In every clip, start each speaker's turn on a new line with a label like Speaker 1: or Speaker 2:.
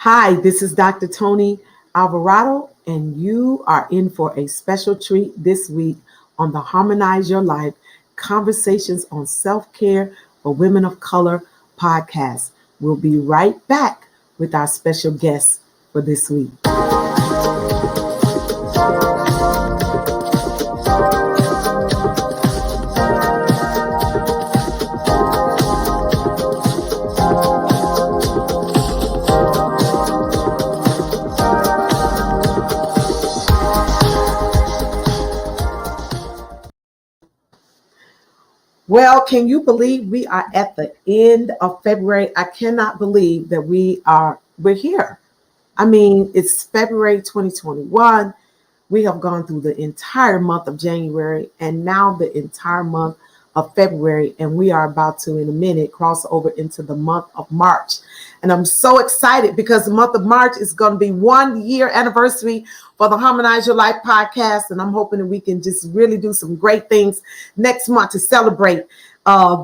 Speaker 1: Hi, this is Dr. Toni Alvarado, and you are in for a special treat this week on the Harmonize Your Life Conversations on Self Care for Women of Color podcast. We'll be right back with our special guest for this week. Well, can you believe we are at the end of February? I cannot believe that we're here. I mean, it's February 2021. We have gone through the entire month of January and now the entire month of February, and we are about to, in a minute, cross over into the month of March. And I'm so excited because the month of March is going to be 1 year anniversary for the Harmonize Your Life podcast. And I'm hoping that we can just really do some great things next month to celebrate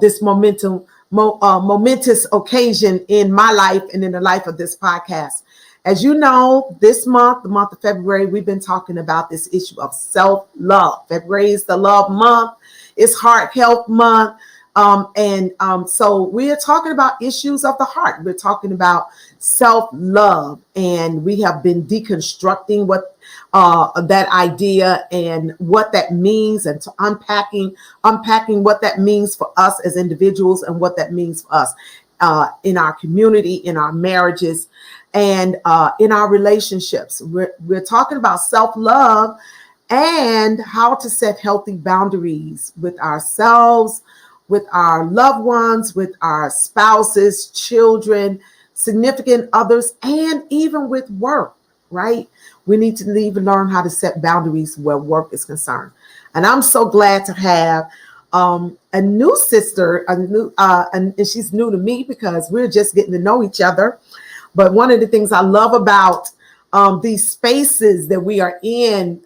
Speaker 1: this momentous occasion in my life and in the life of this podcast. As you know, this month, the month of February, we've been talking about this issue of self-love. February is the love month. It's Heart Health Month. So we are talking about issues of the heart. We're talking about self-love, and we have been deconstructing what that idea and what that means, and to unpacking what that means for us as individuals and what that means for us in our community, in our marriages, and in our relationships. We're talking about self-love and how to set healthy boundaries with ourselves, with our loved ones, with our spouses, children, significant others, and even with work, right? We need to even learn how to set boundaries where work is concerned. And I'm so glad to have a new sister, and she's new to me because we're just getting to know each other. But one of the things I love about these spaces that we are in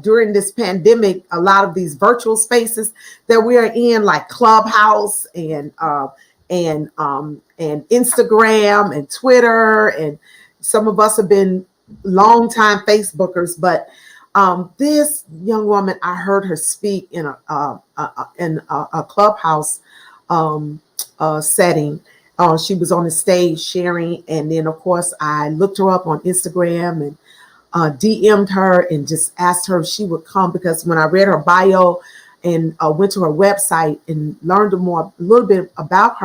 Speaker 1: during this pandemic, a lot of these virtual spaces that we are in, like Clubhouse and Instagram and Twitter, and some of us have been longtime Facebookers. But this young woman, I heard her speak in a Clubhouse setting. She was on the stage sharing, and then of course I looked her up on Instagram and DM'd her and just asked her if she would come, because when I read her bio and went to her website and learned a little more about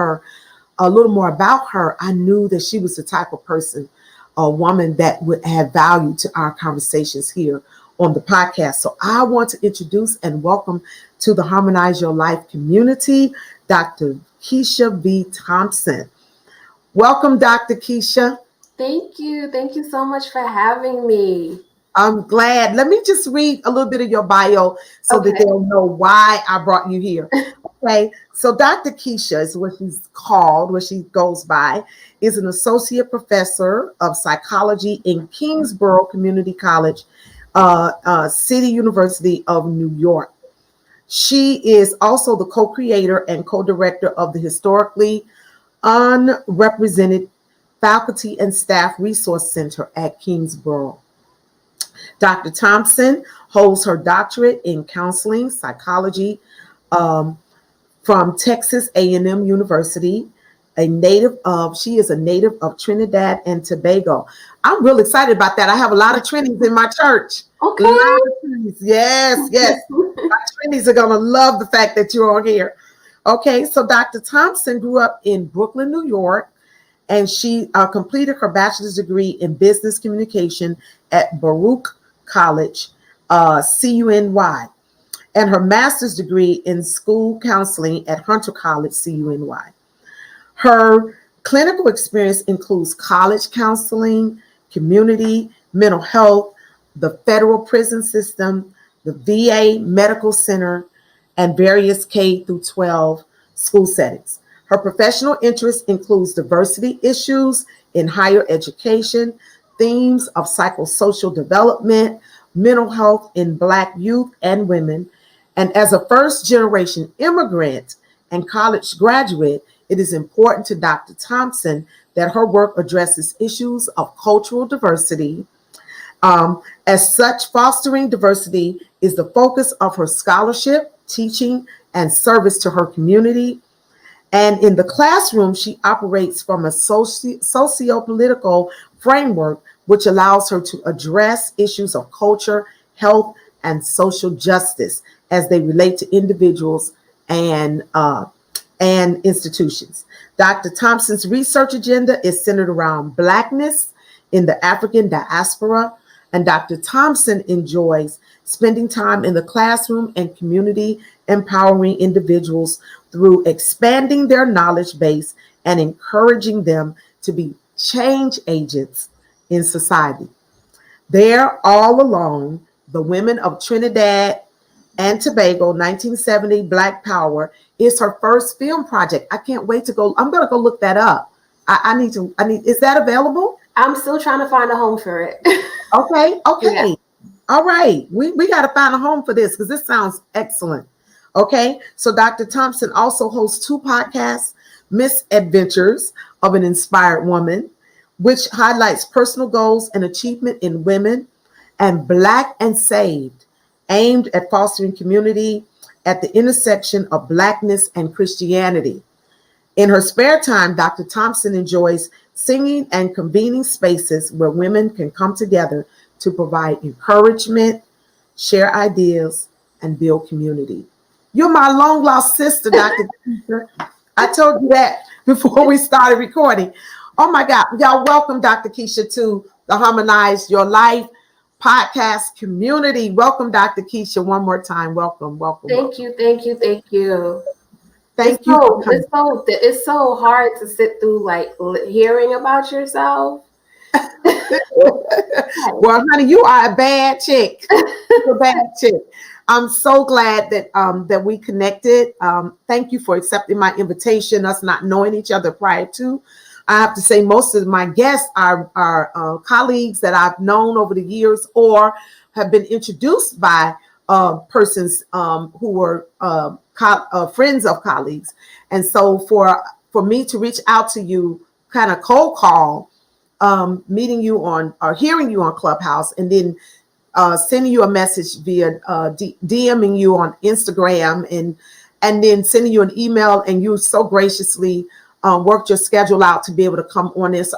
Speaker 1: her, I knew that she was the type of person, a woman that would add value to our conversations here on the podcast. So I want to introduce and welcome to the Harmonize Your Life community, Dr. Keisha V. Thompson. Welcome, Dr. Keisha.
Speaker 2: Thank you. Thank you so much for having me.
Speaker 1: I'm glad. Let me just read a little bit of your bio so that they'll know why I brought you here. Okay. So Dr. Keisha is what she's called, what she goes by, is an associate professor of psychology in Kingsborough Community College, City University of New York. She is also the co-creator and co-director of the historically unrepresented faculty and staff resource center at Kingsborough. Dr. Thompson holds her doctorate in counseling psychology from Texas A&M University. She is a native of Trinidad and Tobago. I'm really excited about that. I have a lot of Trinis in my church.
Speaker 2: Okay.
Speaker 1: A lot of Trinis. Yes. My Trinis are going to love the fact that you're on here. Okay, so Dr. Thompson grew up in Brooklyn, New York, and she completed her bachelor's degree in business communication at Baruch College, CUNY, and her master's degree in school counseling at Hunter College, CUNY. Her clinical experience includes college counseling, community, mental health, the federal prison system, the VA medical center, and various K through 12 school settings. Her professional interest includes diversity issues in higher education, themes of psychosocial development, mental health in Black youth and women, and as a first-generation immigrant and college graduate It is important to Dr. Thompson that her work addresses issues of cultural diversity. As such, fostering diversity is the focus of her scholarship, teaching, and service to her community. And in the classroom, she operates from a socio-political framework, which allows her to address issues of culture, health, and social justice as they relate to individuals and institutions. Dr. Thompson's research agenda is centered around Blackness in the African diaspora, and Dr. Thompson enjoys spending time in the classroom and community, empowering individuals through expanding their knowledge base and encouraging them to be change agents in society. There, all along, the women of Trinidad and Tobago, 1970, Black Power, is her first film project. I can't wait to go. I'm going to go look that up. Is that available?
Speaker 2: I'm still trying to find a home for it.
Speaker 1: Okay.
Speaker 2: Yeah.
Speaker 1: All right. We got to find a home for this because this sounds excellent. Okay. So Dr. Thompson also hosts 2 podcasts, Misadventures of an Inspired Woman, which highlights personal goals and achievement in women, and Black and Saved, aimed at fostering community at the intersection of Blackness and Christianity. In her spare time, Dr. Thompson enjoys singing and convening spaces where women can come together to provide encouragement, share ideas, and build community. You're my long lost sister, Dr. Keisha. I told you that before we started recording. Oh my God. Y'all welcome Dr. Keisha to the Harmonize Your Life podcast community. Welcome, Dr. Keisha, one more time. Welcome.
Speaker 2: Thank you. Thank you.
Speaker 1: Thank you.
Speaker 2: It's so hard to sit through like hearing about yourself.
Speaker 1: Well, honey, you are a bad chick. You're a bad chick. I'm so glad that we connected. Thank you for accepting my invitation, us not knowing each other prior to. I have to say most of my guests are colleagues that I've known over the years or have been introduced by persons who were friends of colleagues. And so for me to reach out to you, kind of cold call, meeting you on or hearing you on Clubhouse, and then sending you a message via DMing you on Instagram, and then sending you an email, and you so graciously worked your schedule out to be able to come on this.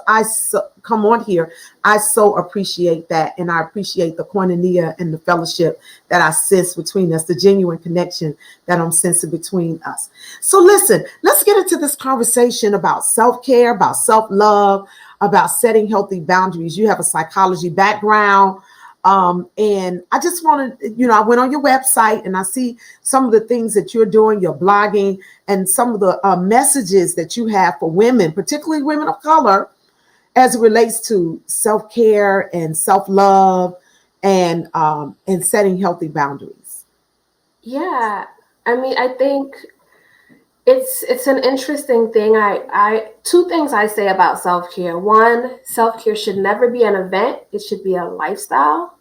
Speaker 1: Come on here. I so appreciate that, and I appreciate the koinonia and the fellowship that I sense between us, the genuine connection that I'm sensing between us. So listen, let's get into this conversation about self-care, about self-love, about setting healthy boundaries. You have a psychology background. And I just want to, I went on your website and I see some of the things that you're doing, your blogging, and some of the messages that you have for women, particularly women of color, as it relates to self-care and self-love and setting healthy boundaries.
Speaker 2: Yeah. I mean, I think it's an interesting thing. I 2 things I say about self-care. One, self-care should never be an event. It should be a lifestyle.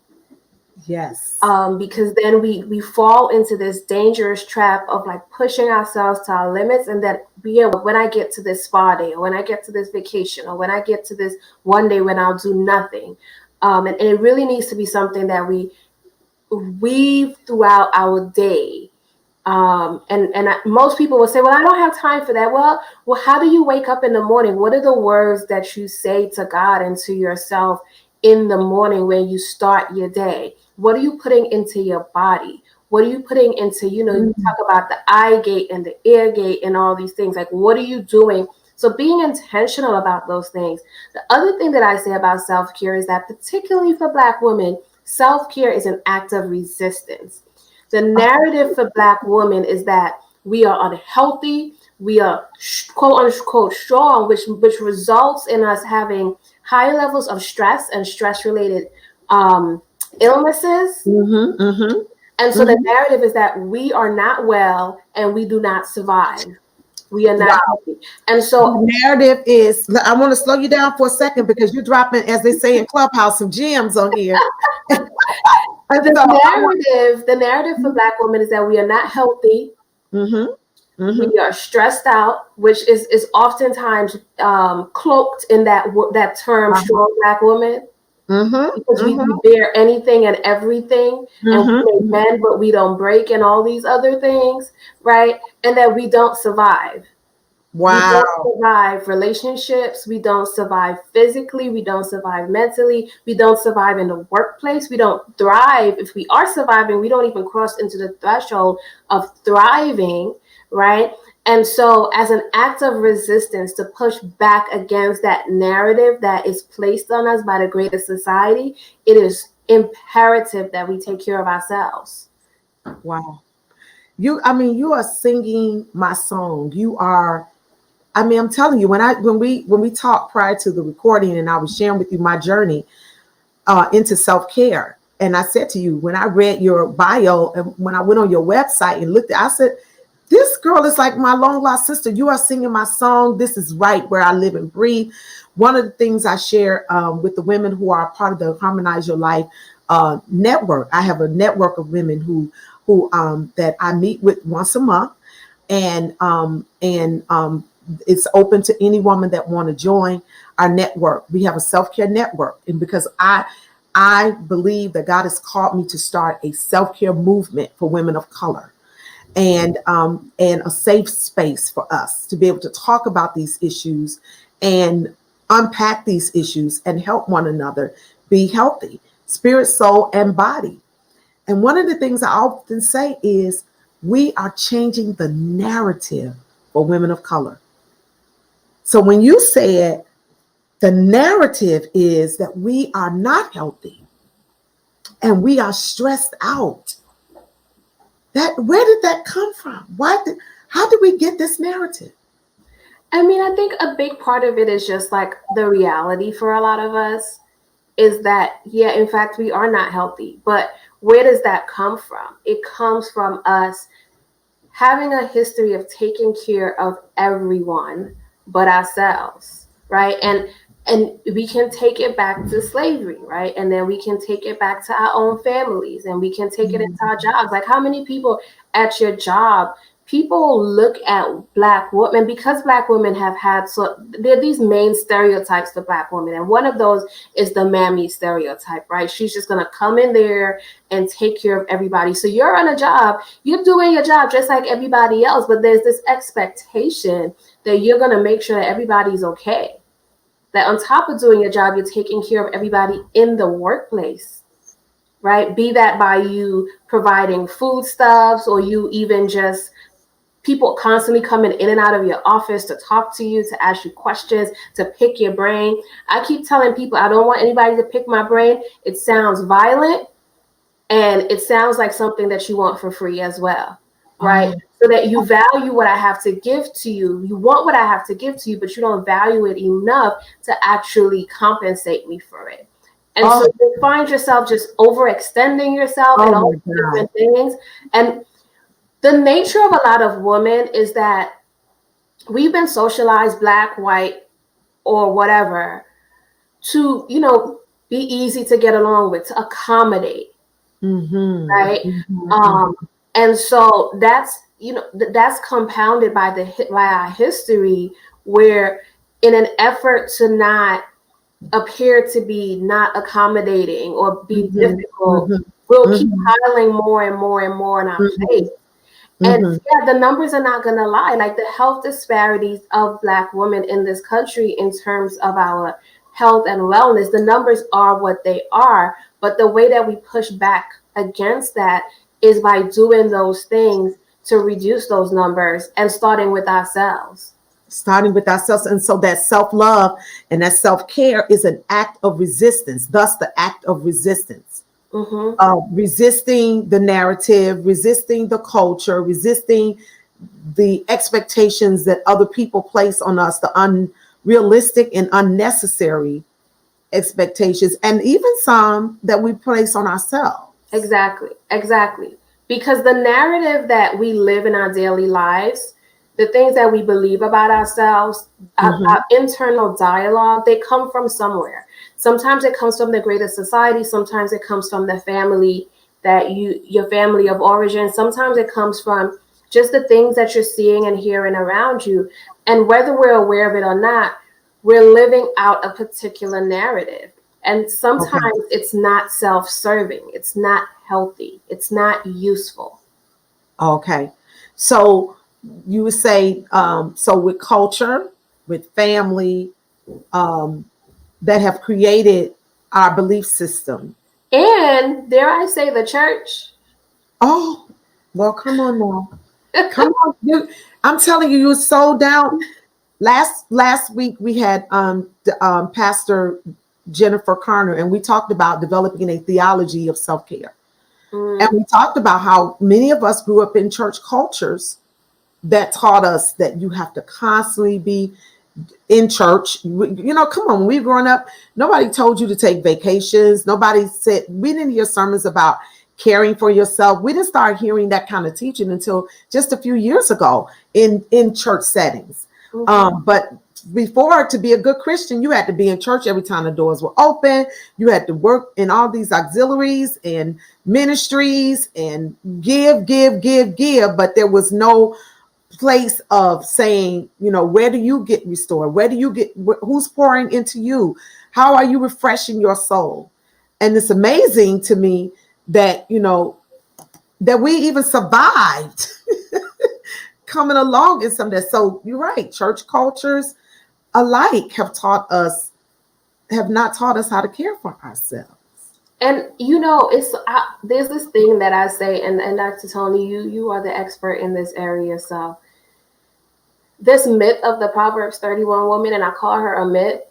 Speaker 1: Yes.
Speaker 2: Because then we fall into this dangerous trap of like pushing ourselves to our limits, and then when I get to this spa day, or when I get to this vacation, or when I get to this one day when I'll do nothing. And it really needs to be something that we weave throughout our day. Most people will say, well, I don't have time for that. Well, how do you wake up in the morning? What are the words that you say to God and to yourself in the morning when you start your day? What are you putting into your body? What are you putting into, you talk about the eye gate and the ear gate and all these things. Like, what are you doing? So being intentional about those things. The other thing that I say about self-care is that, particularly for Black women, self-care is an act of resistance. The narrative for Black women is that we are unhealthy, we are quote unquote strong, which results in us having higher levels of stress and stress-related illnesses.
Speaker 1: Mm-hmm, mm-hmm.
Speaker 2: And so the narrative is that we are not well and we do not survive. We are not healthy. And so
Speaker 1: the narrative is, I want to slow you down for a second because you're dropping, as they say in Clubhouse, some gems on here.
Speaker 2: The narrative for Black women is that we are not healthy.
Speaker 1: Mm-hmm. Mm-hmm.
Speaker 2: We are stressed out, which is oftentimes cloaked in that term,
Speaker 1: Uh-huh.
Speaker 2: strong Black woman,
Speaker 1: Mm-hmm.
Speaker 2: because we
Speaker 1: Mm-hmm.
Speaker 2: bear anything and everything, and we may
Speaker 1: Mm-hmm.
Speaker 2: bend, but we don't break, and all these other things, right? And that we don't survive. We don't
Speaker 1: Wow.
Speaker 2: survive relationships. We don't survive physically. We don't survive mentally. We don't survive in the workplace. We don't thrive. If we are surviving, we don't even cross into the threshold of thriving, right? And so, as an act of resistance to push back against that narrative that is placed on us by the greater society, it is imperative that we take care of ourselves.
Speaker 1: Wow. You are singing my song. I'm telling you, when we talked prior to the recording and I was sharing with you my journey into self-care. And I said to you, when I read your bio and when I went on your website and looked, I said, this girl is like my long lost sister. You are singing my song. This is right where I live and breathe. One of the things I share with the women who are part of the Harmonize Your Life network, I have a network of women who that I meet with once a month, and it's open to any woman that want to join our network. We have a self-care network, and because I believe that God has called me to start a self-care movement for women of color, and a safe space for us to be able to talk about these issues and unpack these issues and help one another be healthy, spirit, soul, and body. And one of the things I often say is we are changing the narrative for women of color. So when you said the narrative is that we are not healthy and we are stressed out, that where did that come from? How did we get this narrative?
Speaker 2: I mean, I think a big part of it is just like the reality for a lot of us is that, yeah, in fact, we are not healthy. But where does that come from? It comes from us having a history of taking care of everyone but ourselves, right? And we can take it back to slavery, right? And then we can take it back to our own families, and we can take it into our jobs. Like, how many people at your job, people look at Black women, because Black women have had, so there are these main stereotypes to Black women, and one of those is the mammy stereotype, right? She's just gonna come in there and take care of everybody. So you're on a job, you're doing your job just like everybody else, but there's this expectation that you're gonna make sure that everybody's okay. That on top of doing your job, you're taking care of everybody in the workplace, right? Be that by you providing foodstuffs, or you even just people constantly coming in and out of your office to talk to you, to ask you questions, to pick your brain. I keep telling people I don't want anybody to pick my brain. It sounds violent, and it sounds like something that you want for free as well, right? So that you value what I have to give to you. You want what I have to give to you, but you don't value it enough to actually compensate me for it. And so you find yourself just overextending yourself and all different things. And the nature of a lot of women is that we've been socialized, Black, white, or whatever, to, be easy to get along with, to accommodate. Right. And so that's compounded by our history, where in an effort to not appear to be not accommodating or be difficult, we'll keep piling more and more and more on our plate. And yeah, the numbers are not going to lie. Like, the health disparities of Black women in this country in terms of our health and wellness, the numbers are what they are. But the way that we push back against that is by doing those things to reduce those numbers, and starting with ourselves.
Speaker 1: And so that self-love and that self-care is an act of resistance, thus the act of resistance. Resisting the narrative, resisting the culture, resisting the expectations that other people place on us, the unrealistic and unnecessary expectations, and even some that we place on ourselves.
Speaker 2: Exactly. Because the narrative that we live in our daily lives, the things that we believe about ourselves, our internal dialogue, they come from somewhere. Sometimes it comes from the greater society. Sometimes it comes from the family your family of origin. Sometimes it comes from just the things that you're seeing and hearing around you. And whether we're aware of it or not, we're living out a particular narrative. And sometimes it's not self-serving. It's not healthy. It's not useful.
Speaker 1: Okay. So you would say, so with culture, with family, that have created our belief system.
Speaker 2: And dare I say the church?
Speaker 1: Oh, well, come on now. Come on. I'm telling you, you're so down. Last week we had Pastor Jennifer Carner, and we talked about developing a theology of self-care. And we talked about how many of us grew up in church cultures that taught us that you have to constantly be in church. You know, come on, when we were growing up, nobody told you to take vacations. Nobody said, we didn't hear sermons about caring for yourself. We didn't start hearing that kind of teaching until just a few years ago in church settings. But before, to be a good Christian, you had to be in church every time the doors were open. You had to work in all these auxiliaries and ministries and give. But there was no place of saying, you know, where do you get restored? Where do you get, who's pouring into you? How are you refreshing your soul? And it's amazing to me that, you know, that we even survived coming along in some of that. So you're right. Church cultures alike have not taught us how to care for ourselves.
Speaker 2: And you know, there's this thing that I say, and Dr. Toni, you are the expert in this area. So this myth of the Proverbs 31 woman, and I call her a myth.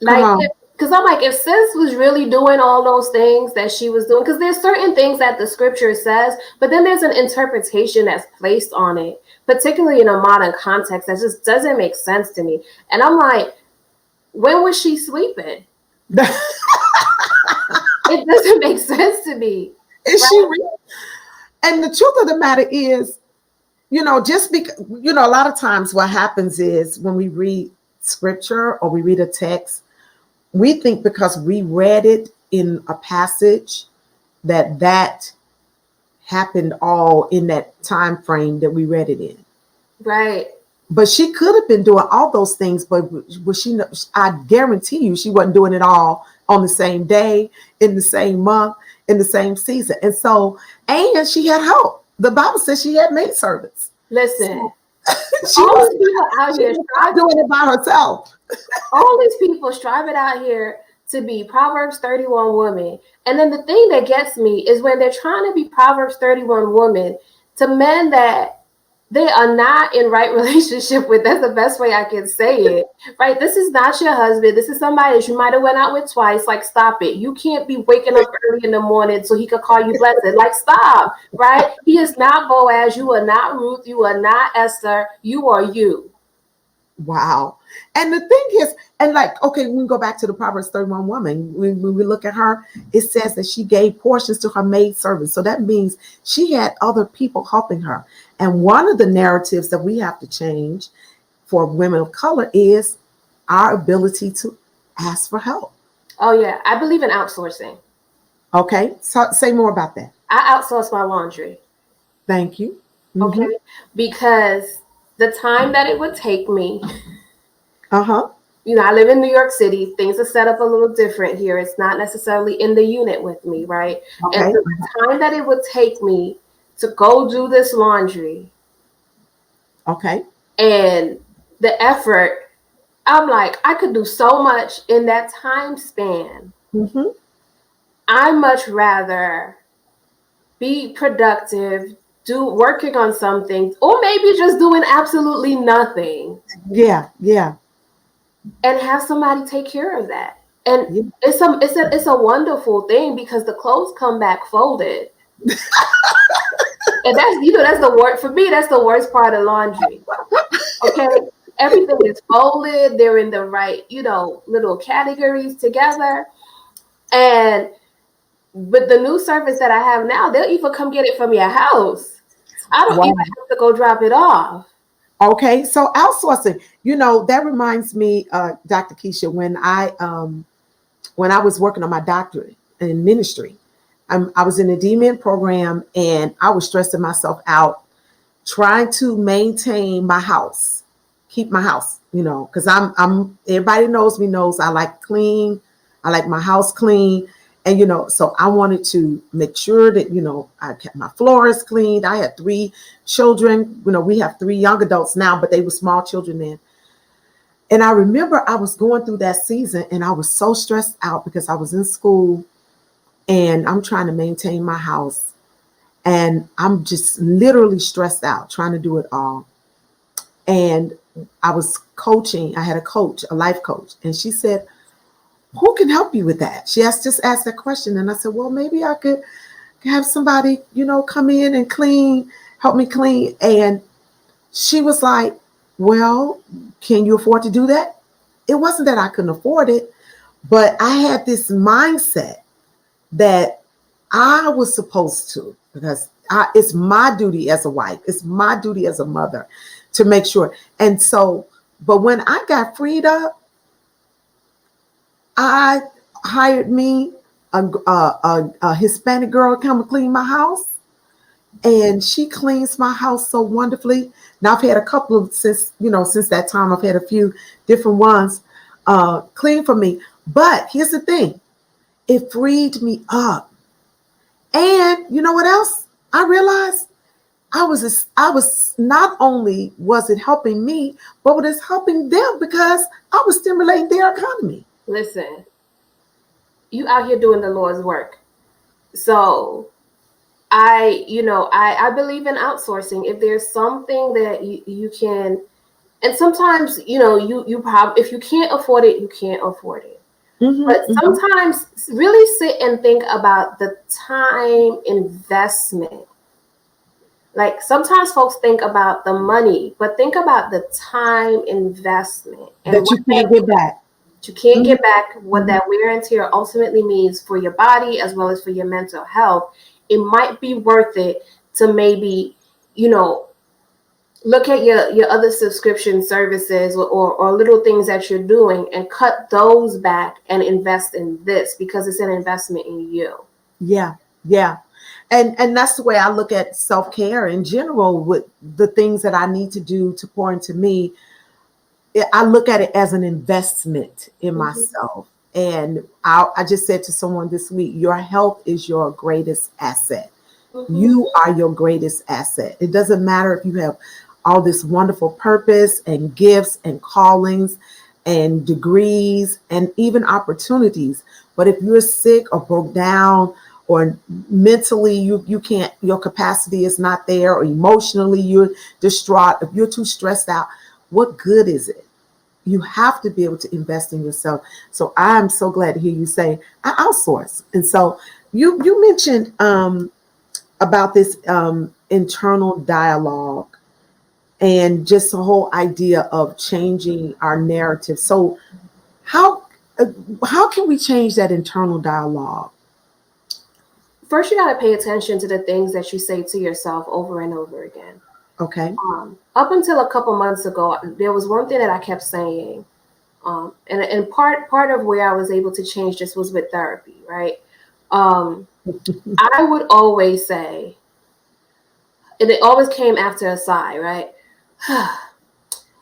Speaker 2: Like, because I'm like, if sis was really doing all those things that she was doing, because there's certain things that the scripture says, but then there's an interpretation that's placed on it, particularly in a modern context, that just doesn't make sense to me. And I'm like, when was she sleeping? It doesn't make sense to me.
Speaker 1: Is she real? And the truth of the matter is, you know, just because, you know, a lot of times what happens is when we read scripture or we read a text, we think because we read it in a passage that happened all in that time frame that we read it in.
Speaker 2: Right.
Speaker 1: But she could have been doing all those things, but I guarantee you she wasn't doing it all on the same day, in the same month, in the same season. And so, and she had help. The Bible says she had maidservants.
Speaker 2: Listen,
Speaker 1: she
Speaker 2: all these people out here
Speaker 1: doing it by herself.
Speaker 2: All these people striving out here to be Proverbs 31 women. And then the thing that gets me is when they're trying to be Proverbs 31 women to men that they are not in right relationship with. That's the best way I can say it, right? This is not your husband. This is somebody that you might have went out with twice. Like, stop it. You can't be waking up early in the morning so he could call you blessed. Like, stop, right? He is not Boaz. You are not Ruth. You are not Esther. You are you.
Speaker 1: Wow. And the thing is, and like, okay, we can go back to the Proverbs 31 woman. When we look at her, it says that she gave portions to her maid servants. So that means she had other people helping her. And one of the narratives that we have to change for women of color is our ability to ask for help.
Speaker 2: Oh, yeah. I believe in outsourcing.
Speaker 1: Okay. So say more about that.
Speaker 2: I outsource my laundry.
Speaker 1: Thank you.
Speaker 2: Mm-hmm. Okay. Because the time that it would take me, you know, I live in New York City. Things are set up a little different here. It's not necessarily in the unit with me, right? Okay. And the time that it would take me to go do this laundry.
Speaker 1: Okay.
Speaker 2: And the effort, I'm like, I could do so much in that time span. Mm-hmm. I much rather be productive, working on something, or maybe just doing absolutely nothing.
Speaker 1: Yeah.
Speaker 2: And have somebody take care of that. And it's a wonderful thing because the clothes come back folded. And that's the word for me. That's the worst part of laundry. Okay, everything is folded. They're in the right, little categories together. And with the new service that I have now, they'll even come get it from your house. I don't even have to go drop it off.
Speaker 1: Okay, so outsourcing. That reminds me, Dr. Keisha, when I was working on my doctorate in ministry. I was in a DMIN program, and I was stressing myself out trying to maintain my house, keep my house, because I'm everybody knows I like clean. I like my house clean. And, so I wanted to make sure that, I kept my floors clean. I had 3 children. We have 3 young adults now, but they were small children then. And I remember I was going through that season, and I was so stressed out because I was in school and I'm trying to maintain my house. And I'm just literally stressed out trying to do it all. And I was coaching. I had a coach, a life coach, and she said, who can help you with that? She just asked that question. And I said, well, maybe I could have somebody, come in and help me clean. And she was like, well, can you afford to do that? It wasn't that I couldn't afford it, but I had this mindset that I was supposed to, because it's my duty as a wife, it's my duty as a mother to make sure. And so, but when I got freed up, I hired me a Hispanic girl to come and clean my house, and she cleans my house so wonderfully. Now I've had a couple of since that time. I've had a few different ones clean for me. But here's the thing: it freed me up. And you know what else? I realized I was not only was it helping me, but it was helping them because I was stimulating their economy.
Speaker 2: Listen, you out here doing the Lord's work. So I believe in outsourcing. If there's something that you can, and sometimes, you probably, if you can't afford it, you can't afford it. Mm-hmm, but sometimes really sit and think about the time investment. Like sometimes folks think about the money, but think about the time investment and
Speaker 1: that you can't get back.
Speaker 2: You can't get back what that wear and tear ultimately means for your body as well as for your mental health. It might be worth it to maybe, look at your other subscription services or little things that you're doing and cut those back and invest in this because it's an investment in you.
Speaker 1: Yeah. Yeah. And that's the way I look at self-care in general with the things that I need to do to pour into me. I look at it as an investment in myself. And I just said to someone this week, your health is your greatest asset. You are your greatest asset. It doesn't matter if you have all this wonderful purpose and gifts and callings and degrees and even opportunities. But if you're sick or broke down or mentally you can't, your capacity is not there, or emotionally you're distraught, if you're too stressed out, what good is it? You have to be able to invest in yourself. So I'm so glad to hear you say I outsource. And so you mentioned about this internal dialogue and just the whole idea of changing our narrative. So how can we change that internal dialogue?
Speaker 2: First, you got to pay attention to the things that you say to yourself over and over again.
Speaker 1: Okay.
Speaker 2: Up until a couple months ago, there was one thing that I kept saying, and part of where I was able to change this was with therapy, right? I would always say, and it always came after a sigh, right?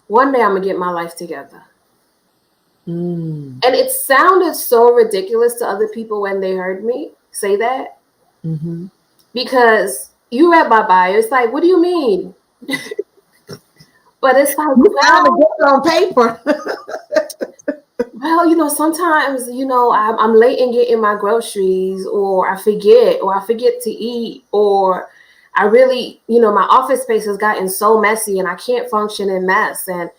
Speaker 2: One day I'm gonna get my life together. And it sounded so ridiculous to other people when they heard me say that, because you read my bio. It's like, what do you mean? But it's like,
Speaker 1: on paper.
Speaker 2: Well, sometimes, I'm late in getting my groceries, or I forget to eat, or I really, my office space has gotten so messy and I can't function in mess. And,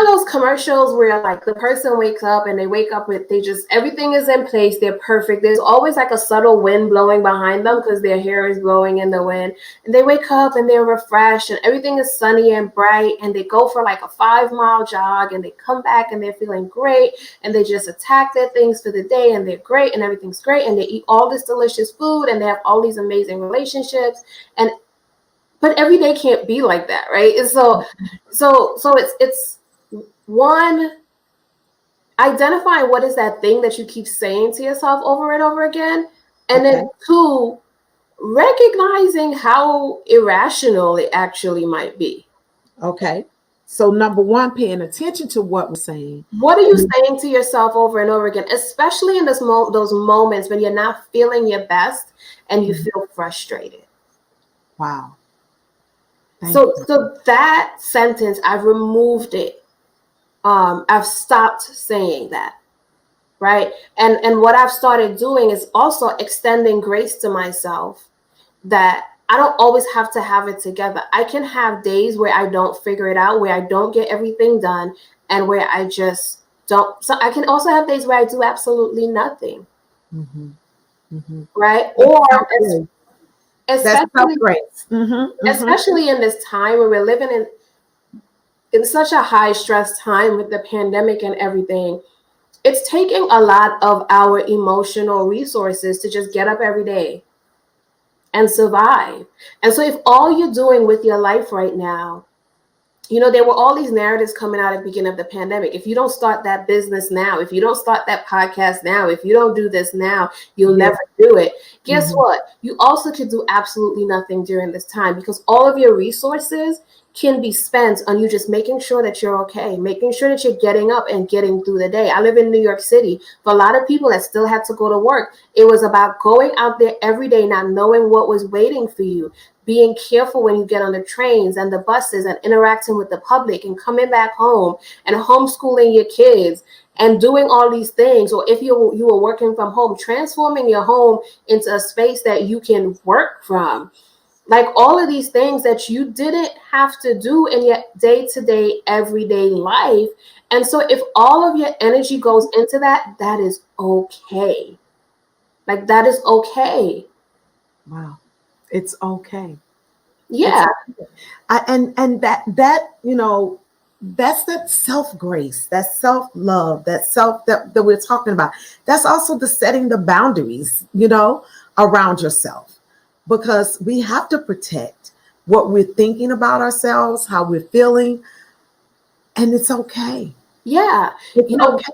Speaker 2: those commercials where like the person wakes up and they wake up with, everything is in place. They're perfect. There's always like a subtle wind blowing behind them because their hair is blowing in the wind. And they wake up and they're refreshed and everything is sunny and bright. And they go for like a 5-mile jog and they come back and they're feeling great. And they just attack their things for the day and they're great and everything's great. And they eat all this delicious food and they have all these amazing relationships. But every day can't be like that, right? And so it's one, identify what is that thing that you keep saying to yourself over and over again. And
Speaker 1: Okay.
Speaker 2: then 2, recognizing how irrational it actually might be.
Speaker 1: Okay. So number 1, paying attention to what we're saying.
Speaker 2: What are you saying to yourself over and over again, especially in those moments when you're not feeling your best and you feel frustrated?
Speaker 1: Wow.
Speaker 2: So that sentence, I've removed it. I've stopped saying that, right? And what I've started doing is also extending grace to myself, that I don't always have to have it together. I can have days where I don't figure it out, where I don't get everything done, and where I just don't. So I can also have days where I do absolutely nothing, right? Or
Speaker 1: that's
Speaker 2: especially
Speaker 1: self-grace.
Speaker 2: especially in this time where we're living in such a high stress time with the pandemic and everything, it's taking a lot of our emotional resources to just get up every day and survive. And so if all you're doing with your life right now, there were all these narratives coming out at the beginning of the pandemic. If you don't start that business now, if you don't start that podcast now, if you don't do this now, you'll never do it. Guess what? You also could do absolutely nothing during this time, because all of your resources can be spent on you just making sure that you're okay, making sure that you're getting up and getting through the day. I live in New York City. For a lot of people that still had to go to work, it was about going out there every day, not knowing what was waiting for you, being careful when you get on the trains and the buses and interacting with the public, and coming back home and homeschooling your kids and doing all these things. Or if you were working from home, transforming your home into a space that you can work from. Like all of these things that you didn't have to do in your day-to-day, everyday life. And so if all of your energy goes into that, that is okay. Like that is okay.
Speaker 1: Wow. It's okay.
Speaker 2: Yeah.
Speaker 1: And that that's that self-grace, that self-love, that that we're talking about. That's also the setting the boundaries, around yourself, because we have to protect what we're thinking about ourselves, how we're feeling, and it's okay.
Speaker 2: Yeah.
Speaker 1: It's okay.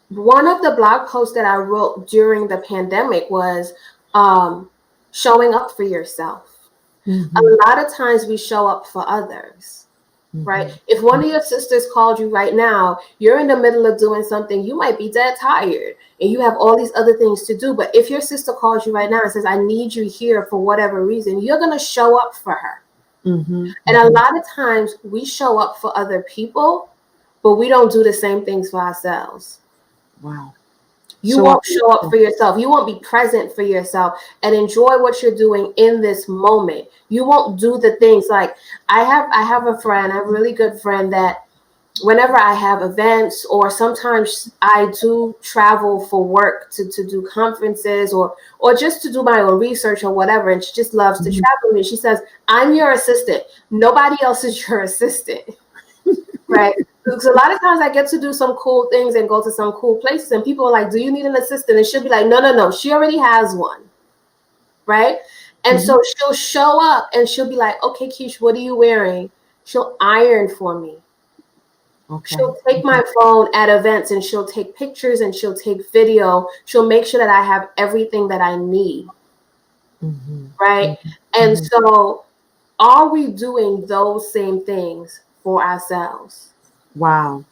Speaker 2: One of the blog posts that I wrote during the pandemic was showing up for yourself. A lot of times we show up for others, right? If one of your sisters called you right now, you're in the middle of doing something, you might be dead tired and you have all these other things to do. But if your sister calls you right now and says, I need you here for whatever reason, you're going to show up for her. And a lot of times we show up for other people, but we don't do the same things for ourselves.
Speaker 1: Wow.
Speaker 2: You won't show up for yourself. You won't be present for yourself and enjoy what you're doing in this moment. You won't do the things like I have a friend, a really good friend, that whenever I have events, or sometimes I do travel for work to do conferences or just to do my own research or whatever, and she just loves to travel with me. She says, I'm your assistant. Nobody else is your assistant. Right? Because a lot of times I get to do some cool things and go to some cool places, and people are like, do you need an assistant? And she'll be like, no, she already has one. Right? And so she'll show up and she'll be like, okay, Keisha, what are you wearing? She'll iron for me. Okay. She'll take my phone at events and she'll take pictures and she'll take video. She'll make sure that I have everything that I need. Right? And so are we doing those same things for ourselves?
Speaker 1: Wow.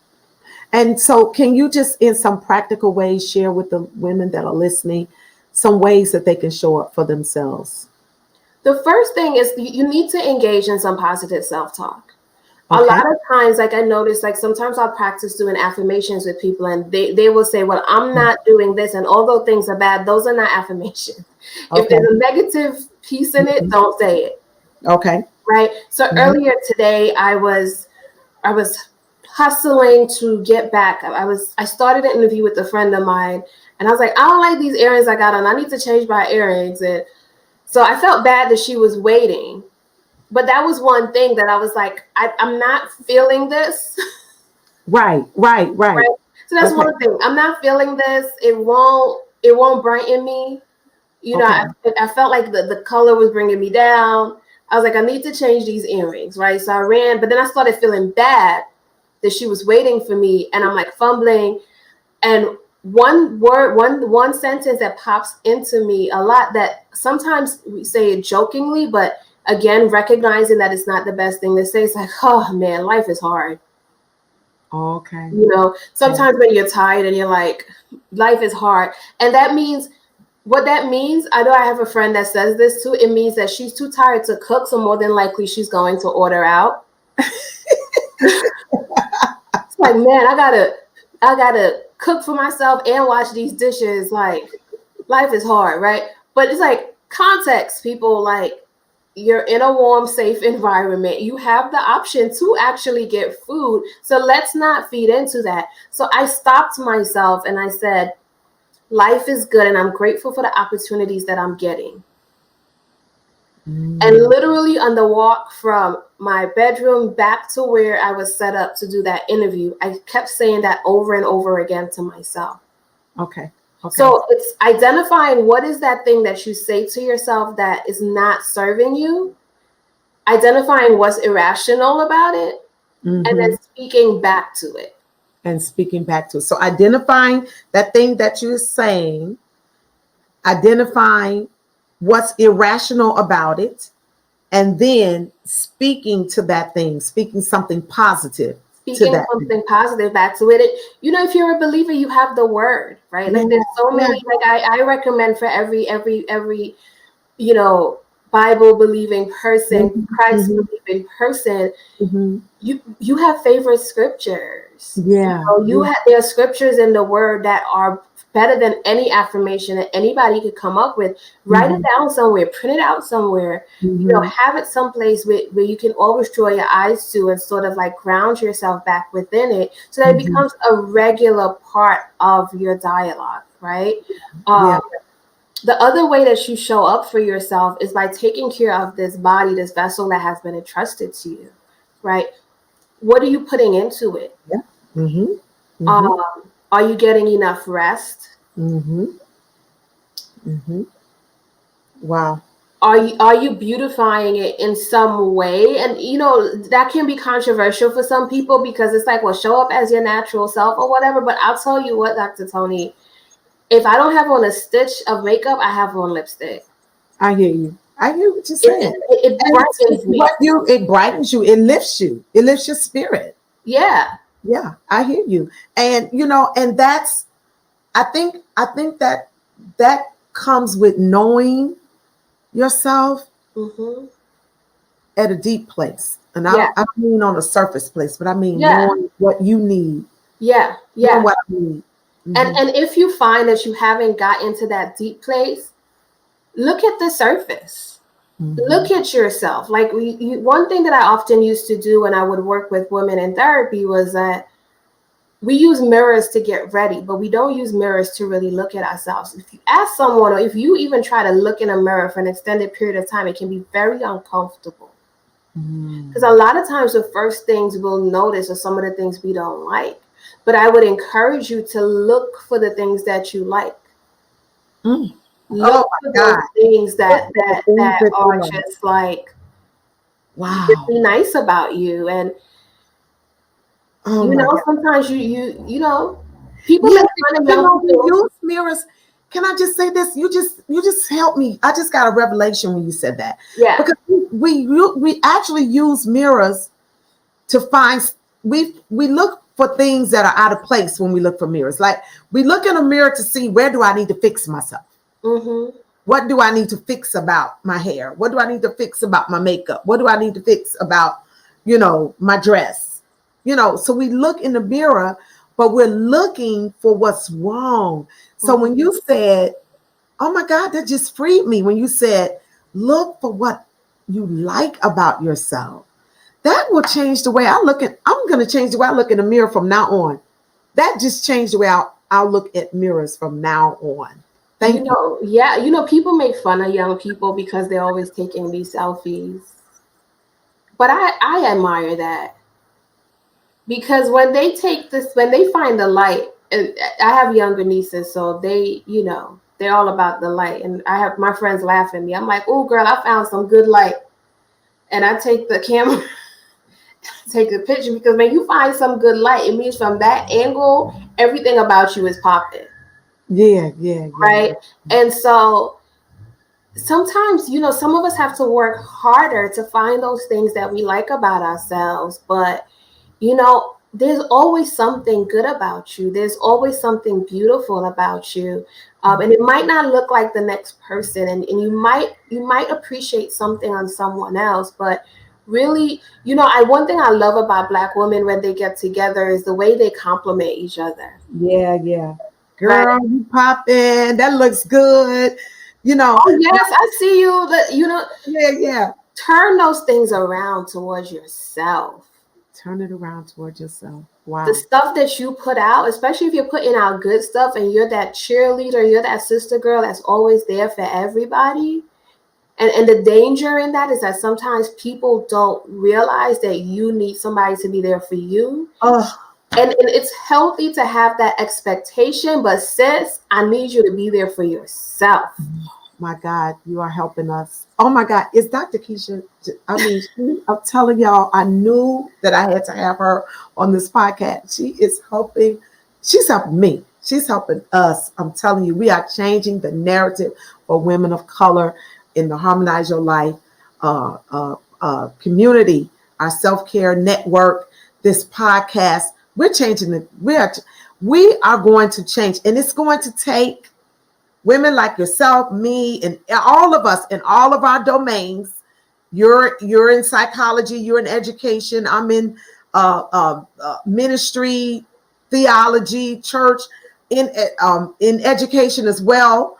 Speaker 1: And so can you just in some practical ways share with the women that are listening some ways that they can show up for themselves?
Speaker 2: The first thing is you need to engage in some positive self-talk. Okay. A lot of times, like I noticed, like sometimes I'll practice doing affirmations with people and they will say, well, I'm not doing this. And although things are bad, those are not affirmations. Okay. If there's a negative piece in it, don't say it.
Speaker 1: Okay.
Speaker 2: Right. So earlier today, I was hustling to get back. I started an interview with a friend of mine and I was like, I don't like these earrings I got on. I need to change my earrings. And so I felt bad that she was waiting. But that was one thing that I was like, I'm not feeling this.
Speaker 1: Right.
Speaker 2: So that's one thing. I'm not feeling this. It won't brighten me. I felt like the color was bringing me down. I was like, I need to change these earrings, right? So I ran, but then I started feeling bad that she was waiting for me, and I'm like fumbling. And one sentence that pops into me a lot, that sometimes we say it jokingly, but again, recognizing that it's not the best thing to say, it's like, oh man, life is hard.
Speaker 1: Okay.
Speaker 2: You know, sometimes when you're tired and you're like, life is hard. And that means, what that means, I know I have a friend that says this too, it means that she's too tired to cook, so more than likely she's going to order out. It's like, man, I gotta cook for myself and wash these dishes. Like, life is hard, right? But it's like context, people. Like, you're in a warm, safe environment. You have the option to actually get food. So let's not feed into that. So I stopped myself and I said, life is good and I'm grateful for the opportunities that I'm getting. And literally on the walk from my bedroom back to where I was set up to do that interview, I kept saying that over and over again to myself.
Speaker 1: Okay.
Speaker 2: So it's identifying what is that thing that you say to yourself that is not serving you, identifying what's irrational about it, and then speaking back to it.
Speaker 1: So identifying that thing that you're saying, identifying what's irrational about it, and then speaking to that thing, speaking something positive.
Speaker 2: Speaking something positive back to it. You know, if you're a believer, you have the word, right? Like there's so many, like I recommend for every, you know, Bible believing person, Christ believing person, you have favorite scriptures.
Speaker 1: Yeah.
Speaker 2: You know, there are scriptures in the word that are better than any affirmation that anybody could come up with. Write it down somewhere, print it out somewhere, you know, have it someplace where you can always draw your eyes to and sort of like ground yourself back within it, so that it becomes a regular part of your dialogue, right? The other way that you show up for yourself is by taking care of this body, this vessel that has been entrusted to you, right? What are you putting into it? Are you getting enough rest?
Speaker 1: Wow.
Speaker 2: Are you beautifying it in some way? And you know, that can be controversial for some people because it's like, well, show up as your natural self or whatever. But I'll tell you what, Dr. Toni, if I don't have on a stitch of makeup, I have on lipstick.
Speaker 1: I hear you. I hear what you're saying.
Speaker 2: It brightens me.
Speaker 1: It brightens you. It lifts you. It lifts your spirit.
Speaker 2: Yeah.
Speaker 1: Yeah, I hear you. And you know, and that's, I think that comes with knowing yourself at a deep place. And I don't mean on a surface place, but I mean knowing what you need.
Speaker 2: Yeah.
Speaker 1: Knowing what I need.
Speaker 2: And if you find that you haven't got into that deep place, look at the surface. Look at yourself. Like one thing that I often used to do when I would work with women in therapy was that we use mirrors to get ready, but we don't use mirrors to really look at ourselves. If you ask someone, or if you even try to look in a mirror for an extended period of time, it can be very uncomfortable. Because a lot of times the first things we'll notice are some of the things we don't like. But I would encourage you to look for the things that you like. Look for those things that are just like,
Speaker 1: wow,
Speaker 2: really nice about you. And you know, sometimes you know, people make fun of young people.
Speaker 1: Use mirrors. Can I just say this? You just helped me. I just got a revelation when you said that.
Speaker 2: Yeah.
Speaker 1: Because we actually use mirrors to find, we look for things that are out of place when we look for mirrors. Like we look in a mirror to see, where do I need to fix myself? What do I need to fix about my hair? What do I need to fix about my makeup? What do I need to fix about, you know, my dress? You know, so we look in the mirror, but we're looking for what's wrong. So when you said, oh my God, that just freed me. When you said, look for what you like about yourself, that will change the way I look at, I'm going to change the way I look in the mirror from now on. That just changed the way I'll look at mirrors from now on. Thank you.
Speaker 2: Yeah, you know, people make fun of young people because they're always taking these selfies. But I admire that. Because when they find the light, and I have younger nieces, so they, you know, they're all about the light. And I have my friends laugh at me. I'm like, oh, girl, I found some good light. And I take the camera, take the picture, because when you find some good light, it means from that angle everything about you is popping.
Speaker 1: Yeah, yeah, yeah.
Speaker 2: Right. And so sometimes, some of us have to work harder to find those things that we like about ourselves. But, there's always something good about you. There's always something beautiful about you. And it might not look like the next person, and you might appreciate something on someone else, but really, one thing I love about Black women when they get together is the way they compliment each other.
Speaker 1: Yeah, yeah.
Speaker 2: Right.
Speaker 1: Girl, you popping. That looks good. You know,
Speaker 2: Oh yes, I see you.
Speaker 1: yeah, yeah.
Speaker 2: Turn those things around towards yourself.
Speaker 1: Turn it around towards yourself.
Speaker 2: The
Speaker 1: Wow.
Speaker 2: stuff that you put out, especially if you're putting out good stuff and you're that cheerleader, you're that sister girl that's always there for everybody. And the danger in that is that sometimes people don't realize that you need somebody to be there for you.
Speaker 1: Oh,
Speaker 2: And it's healthy to have that expectation, but sis, I need you to be there for yourself.
Speaker 1: my God, you are helping us. Oh my God, it's Dr. Keisha. I mean, I'm telling y'all, I knew that I had to have her on this podcast. She is helping. She's helping me. She's helping us. I'm telling you, we are changing the narrative for women of color in the Harmonize Your Life community, our self-care network, this podcast. We're changing it. We are going to change, and it's going to take women like yourself, me, and all of us in all of our domains. You're in psychology, you're in education, I'm in ministry, theology, church, in education as well.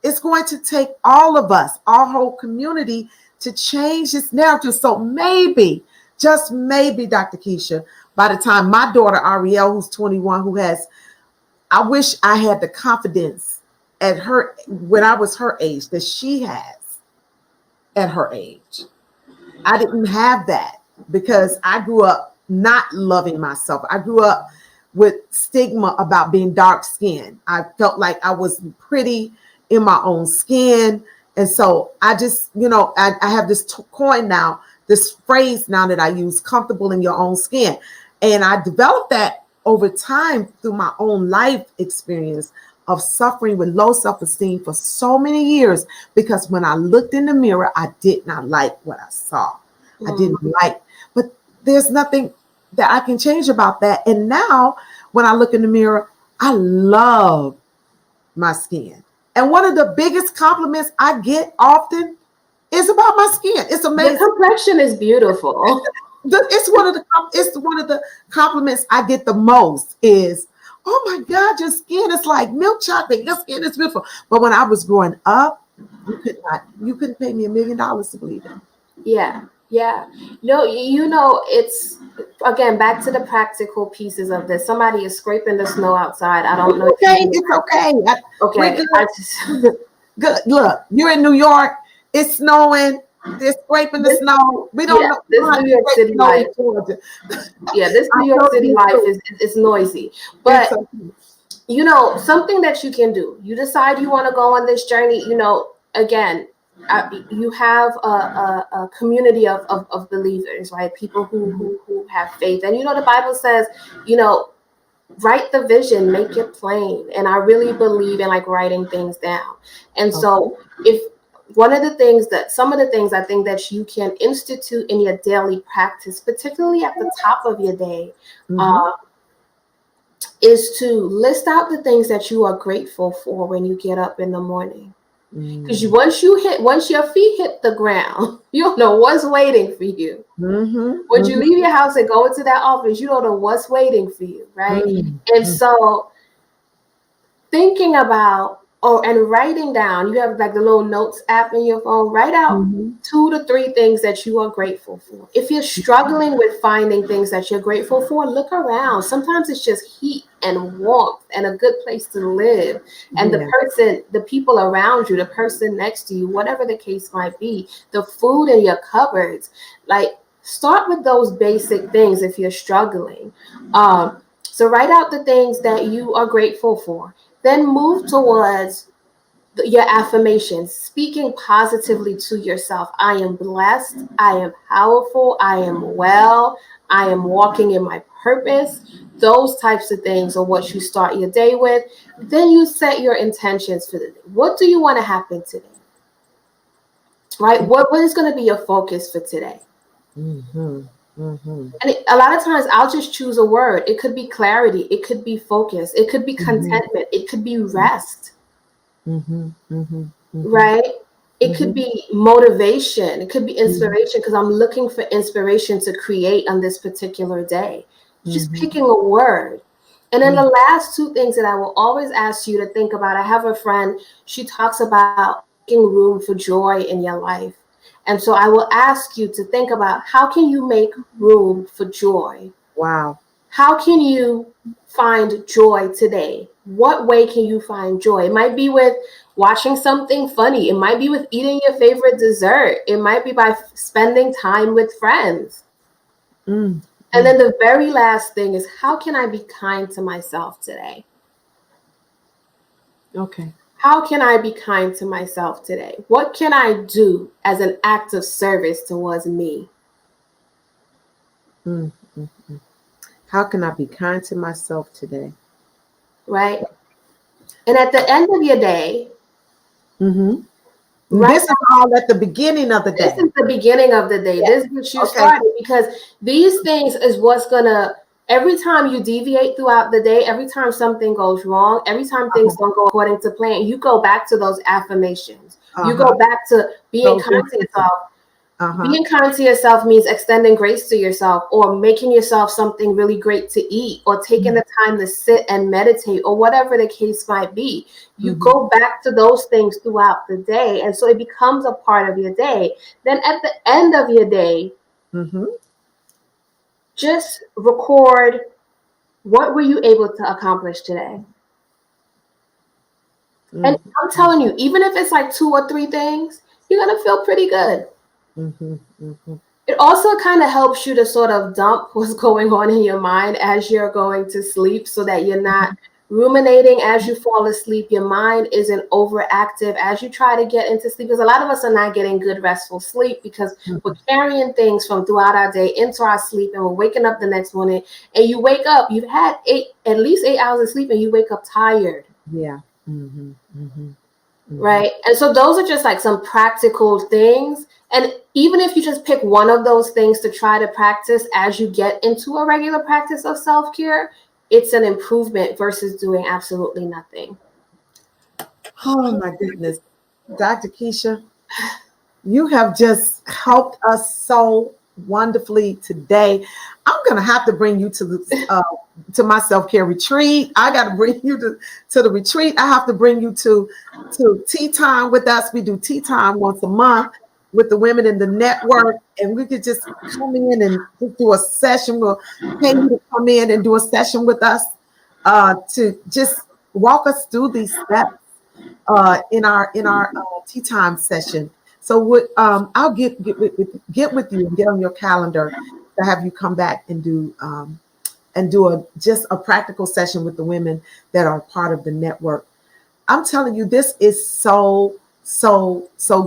Speaker 1: It's going to take all of us, our whole community, to change this narrative. So maybe, just maybe, Dr. Keisha, by the time my daughter Ariel, who's 21, I wish I had the confidence at her when I was her age that she has at her age. I didn't have that because I grew up not loving myself. I grew up with stigma about being dark skinned. I felt like I was pretty in my own skin. And so I just, I have this coin now, this phrase now that I use, comfortable in your own skin. And I developed that over time through my own life experience of suffering with low self-esteem for so many years, because when I looked in the mirror, I did not like what I saw. I didn't like, but there's nothing that I can change about that. And now when I look in the mirror, I love my skin. And one of the biggest compliments I get often is about my skin. It's amazing.
Speaker 2: The complexion is beautiful.
Speaker 1: It's one of the compliments I get the most is, oh my God, your skin is like milk chocolate. Your skin is beautiful. But when I was growing up, you couldn't pay me $1 million to believe it.
Speaker 2: Yeah. Yeah. No, it's, again, back to the practical pieces of this. Somebody is scraping the snow outside. I don't know.
Speaker 1: It's okay.
Speaker 2: Okay.
Speaker 1: Good. Look, you're in New York. It's snowing. They're scraping the snow. We don't know.
Speaker 2: This New York City life. Yeah, this New York City life is noisy. But something that you can do. You decide you want to go on this journey. Again, you have a community of believers, right? People who have faith, and the Bible says, write the vision, make it plain. And I really believe in writing things down. And so if some of the things I think that you can institute in your daily practice, particularly at the top of your day, is to list out the things that you are grateful for when you get up in the morning. Because once your feet hit the ground, you don't know what's waiting for you. When you leave your house and go into that office, you don't know what's waiting for you, right? And so thinking about and writing down, you have the little notes app in your phone, write out 2 to 3 things that you are grateful for. If you're struggling with finding things that you're grateful for, look around. Sometimes it's just heat and warmth and a good place to live. And the people around you, the person next to you, whatever the case might be, the food in your cupboards, start with those basic things if you're struggling. So write out the things that you are grateful for. Then move towards your affirmations, speaking positively to yourself. I am blessed. I am powerful. I am well. I am walking in my purpose. Those types of things are what you start your day with. Then you set your intentions for the day. What do you want to happen today? Right? What is going to be your focus for today?
Speaker 1: Mm-hmm. Mm-hmm.
Speaker 2: And a lot of times I'll just choose a word. It could be clarity. It could be focus. It could be contentment. It could be rest.
Speaker 1: Mm-hmm. Mm-hmm.
Speaker 2: Right? It could be motivation. It could be inspiration, because I'm looking for inspiration to create on this particular day. Just picking a word. And then the last two things that I will always ask you to think about. I have a friend, she talks about making room for joy in your life. And so I will ask you to think about, how can you make room for joy?
Speaker 1: Wow.
Speaker 2: How can you find joy today? What way can you find joy? It might be with watching something funny. It might be with eating your favorite dessert. It might be by spending time with friends. And then the very last thing is, how can I be kind to myself today?
Speaker 1: Okay.
Speaker 2: How can I be kind to myself today? What can I do as an act of service towards me?
Speaker 1: How can I be kind to myself today?
Speaker 2: Right? And at the end of your day,
Speaker 1: right, this is all at the beginning of the day.
Speaker 2: This is the beginning of the day. This is what you started, because these things is what's gonna, every time you deviate throughout the day, every time something goes wrong, every time things don't go according to plan, you go back to those affirmations. You go back to being kind to yourself. Being kind to yourself means extending grace to yourself, or making yourself something really great to eat, or taking the time to sit and meditate, or whatever the case might be. You go back to those things throughout the day. And so it becomes a part of your day. Then at the end of your day, just record, what were you able to accomplish today? And I'm telling you, even if it's like 2 or 3 things, you're going to feel pretty good. It also kind of helps you to sort of dump what's going on in your mind as you're going to sleep, so that you're not ruminating as you fall asleep. Your mind isn't overactive as you try to get into sleep, because a lot of us are not getting good restful sleep because we're carrying things from throughout our day into our sleep, and we're waking up the next morning, and you wake up, you've had at least 8 hours of sleep, and you wake up tired. Right? And so those are just like some practical things. And even if you just pick one of those things to try to practice as you get into a regular practice of self-care, it's an improvement versus doing absolutely nothing.
Speaker 1: Oh my goodness. Dr. Keisha, you have just helped us so wonderfully today. I'm going to have to bring you to the to my self-care retreat. I got to bring you to the retreat. I have to bring you to tea time with us. We do tea time once a month with the women in the network, and we could just come in and just do a session. We'll pay you to come in and do a session with us to just walk us through these steps in our tea time session. So what I'll get with you and get on your calendar to have you come back and do just a practical session with the women that are part of the network. I'm telling you, this is so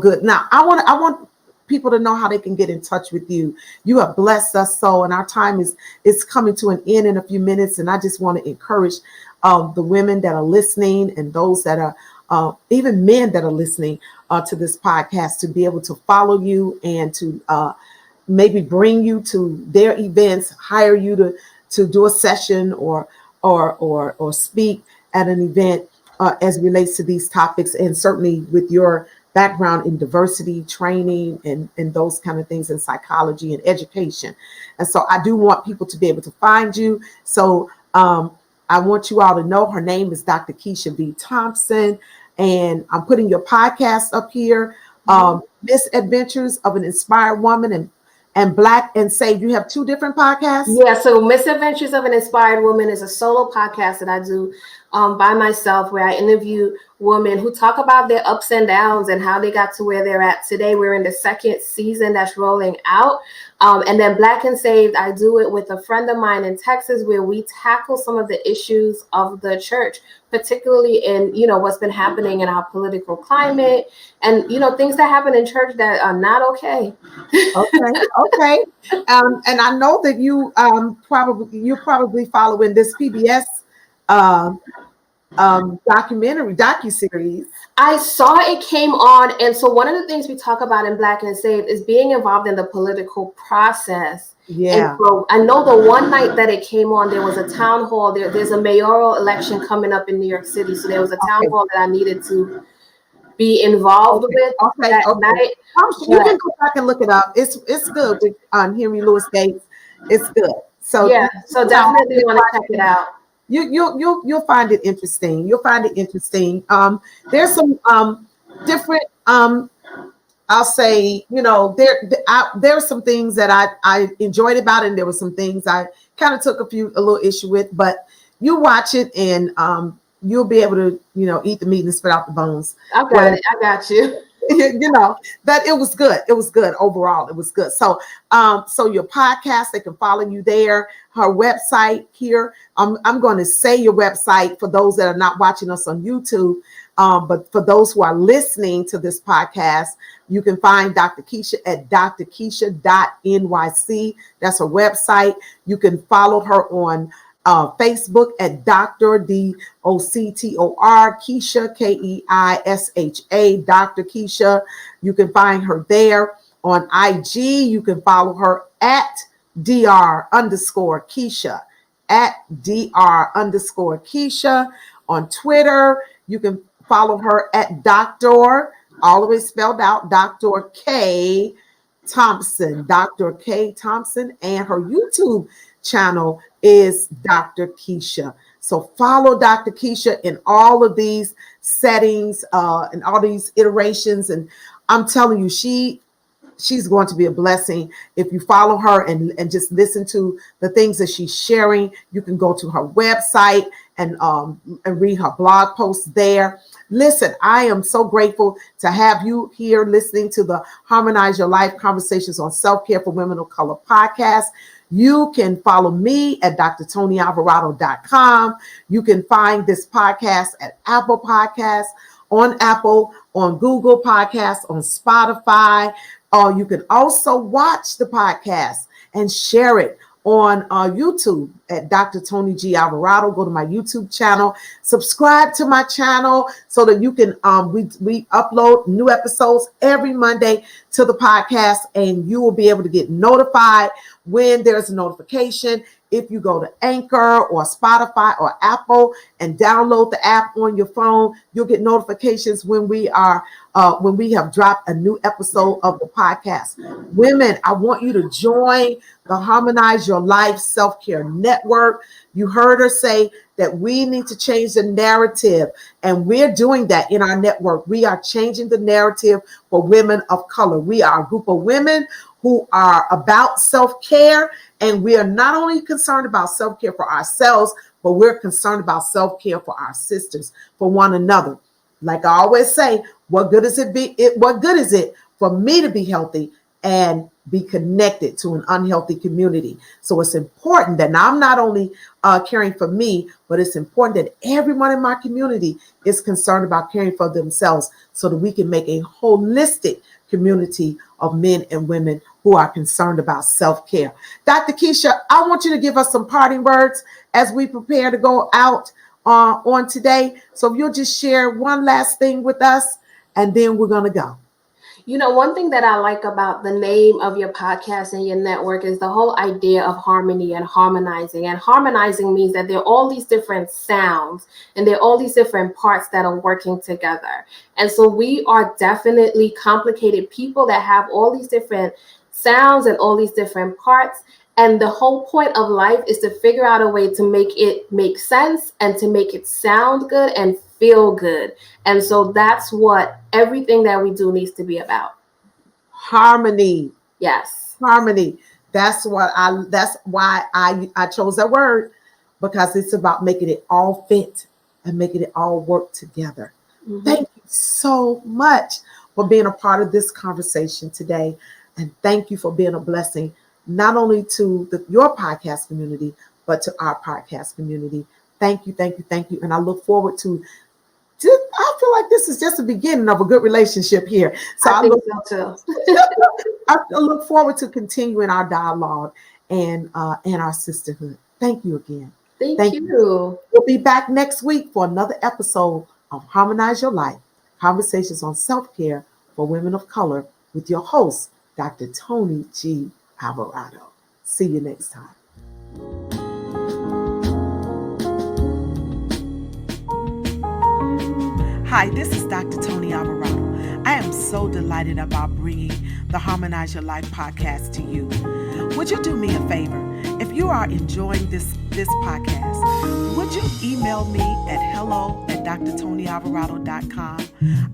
Speaker 1: good. Now, I want people to know how they can get in touch with you. You have blessed us so, and our time is coming to an end in a few minutes. And I just want to encourage the women that are listening, and those that are even men that are listening to this podcast, to be able to follow you and to maybe bring you to their events, hire you to do a session or speak at an event as it relates to these topics, and certainly with your background in diversity training and those kind of things in psychology and education. And so I do want people to be able to find you. So I want you all to know her name is Dr. Keisha V. Thompson, and I'm putting your podcast up here, Misadventures of an Inspired Woman and Black and Saved. You have 2 different podcasts?
Speaker 2: Yeah, so Misadventures of an Inspired Woman is a solo podcast that I do by myself, where I interview women who talk about their ups and downs and how they got to where they're at today. We're in the second season that's rolling out. And then Black and Saved, I do it with a friend of mine in Texas, where we tackle some of the issues of the church, particularly in, what's been happening in our political climate and, things that happen in church that are not okay.
Speaker 1: Okay. And I know that you're probably following this PBS docuseries.
Speaker 2: I saw it came on, and so one of the things we talk about in Black and Saved is being involved in the political process.
Speaker 1: Yeah.
Speaker 2: And so I know the one night that it came on, there was a town hall. There's a mayoral election coming up in New York City, so there was a town hall that I needed to be involved with that night.
Speaker 1: You can go back and look it up. It's good with Henry Louis Gates. It's good. So
Speaker 2: yeah, so definitely want to check it out.
Speaker 1: You'll find it interesting. There's some different I'll say, there's some things that I enjoyed about it, and there were some things I kind of took a little issue with, but you watch it and you'll be able to, eat the meat and spit out the bones.
Speaker 2: I got you.
Speaker 1: That it was good. It was good overall. It was good. So, so your podcast, they can follow you there. Her website here. I'm going to say your website for those that are not watching us on YouTube. But for those who are listening to this podcast, you can find Dr. Keisha at drkeisha.nyc. That's her website. You can follow her on Facebook at Dr. DOCTOR Keisha, KEISHA, Dr. Keisha. You can find her there on IG. You can follow her at Dr_Keisha, at Dr_Keisha. On Twitter, you can follow her at Dr. all the way spelled out, Dr. K Thompson, Dr. K Thompson, and her YouTube channel is Dr. Keisha. So follow Dr. Keisha in all of these settings and all these iterations. And I'm telling you, she's going to be a blessing if you follow her and just listen to the things that she's sharing. You can go to her website and read her blog posts there. Listen, I am so grateful to have you here listening to the Harmonize Your Life Conversations on Self-Care for Women of Color podcast. You can follow me at drtonialvarado.com. You can find this podcast at Apple Podcasts, on Apple, on Google Podcasts, on Spotify. You can also watch the podcast and share it on YouTube at Dr. Toni G. Alvarado. Go to my YouTube channel, subscribe to my channel so that you can, we upload new episodes every Monday to the podcast, and you will be able to get notified when there's a notification. If you go to Anchor or Spotify or Apple and download the app on your phone, you'll get notifications when we have dropped a new episode of the podcast. Women, I want you to join the Harmonize Your Life Self-Care Network. You heard her say that we need to change the narrative, and we're doing that in our network. We are changing the narrative for women of color. We are a group of women who are about self-care, and we are not only concerned about self-care for ourselves, but we're concerned about self-care for our sisters, for one another. Like I always say, what good is it for me to be healthy and be connected to an unhealthy community? So it's important that now I'm not only caring for me, but it's important that everyone in my community is concerned about caring for themselves so that we can make a holistic community of men and women who are concerned about self-care. Dr. Keisha, I want you to give us some parting words as we prepare to go out on today. So if you'll just share one last thing with us, and then we're going to go.
Speaker 2: One thing that I like about the name of your podcast and your network is the whole idea of harmony and harmonizing. And harmonizing means that there are all these different sounds and there are all these different parts that are working together. And so we are definitely complicated people that have all these different sounds and all these different parts. And the whole point of life is to figure out a way to make it make sense and to make it sound good and feel good. And so that's what everything that we do needs to be about.
Speaker 1: Harmony.
Speaker 2: Yes.
Speaker 1: Harmony. That's why I chose that word, because it's about making it all fit and making it all work together. Thank you so much for being a part of this conversation today. And thank you for being a blessing, not only to your podcast community, but to our podcast community. Thank you, thank you, thank you. And I look forward to, I feel like this is just the beginning of a good relationship here. So
Speaker 2: I think so too.
Speaker 1: I look forward to continuing our dialogue and our sisterhood. Thank you again.
Speaker 2: Thank you.
Speaker 1: We'll be back next week for another episode of Harmonize Your Life, Conversations on Self-Care for Women of Color with your host, Dr. Toni G. Alvarado. See you next time. Hi, this is Dr. Toni Alvarado. I am so delighted about bringing the Harmonize Your Life podcast to you. Would you do me a favor? If you are enjoying this podcast, would you email me at hello@drtonialvarado.com?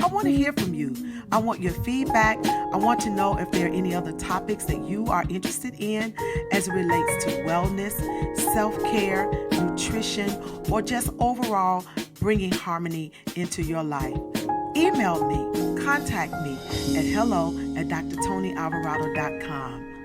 Speaker 1: I want to hear from you. I want your feedback. I want to know if there are any other topics that you are interested in as it relates to wellness, self-care, nutrition, or just overall bringing harmony into your life. Email me, contact me at hello@drtonialvarado.com.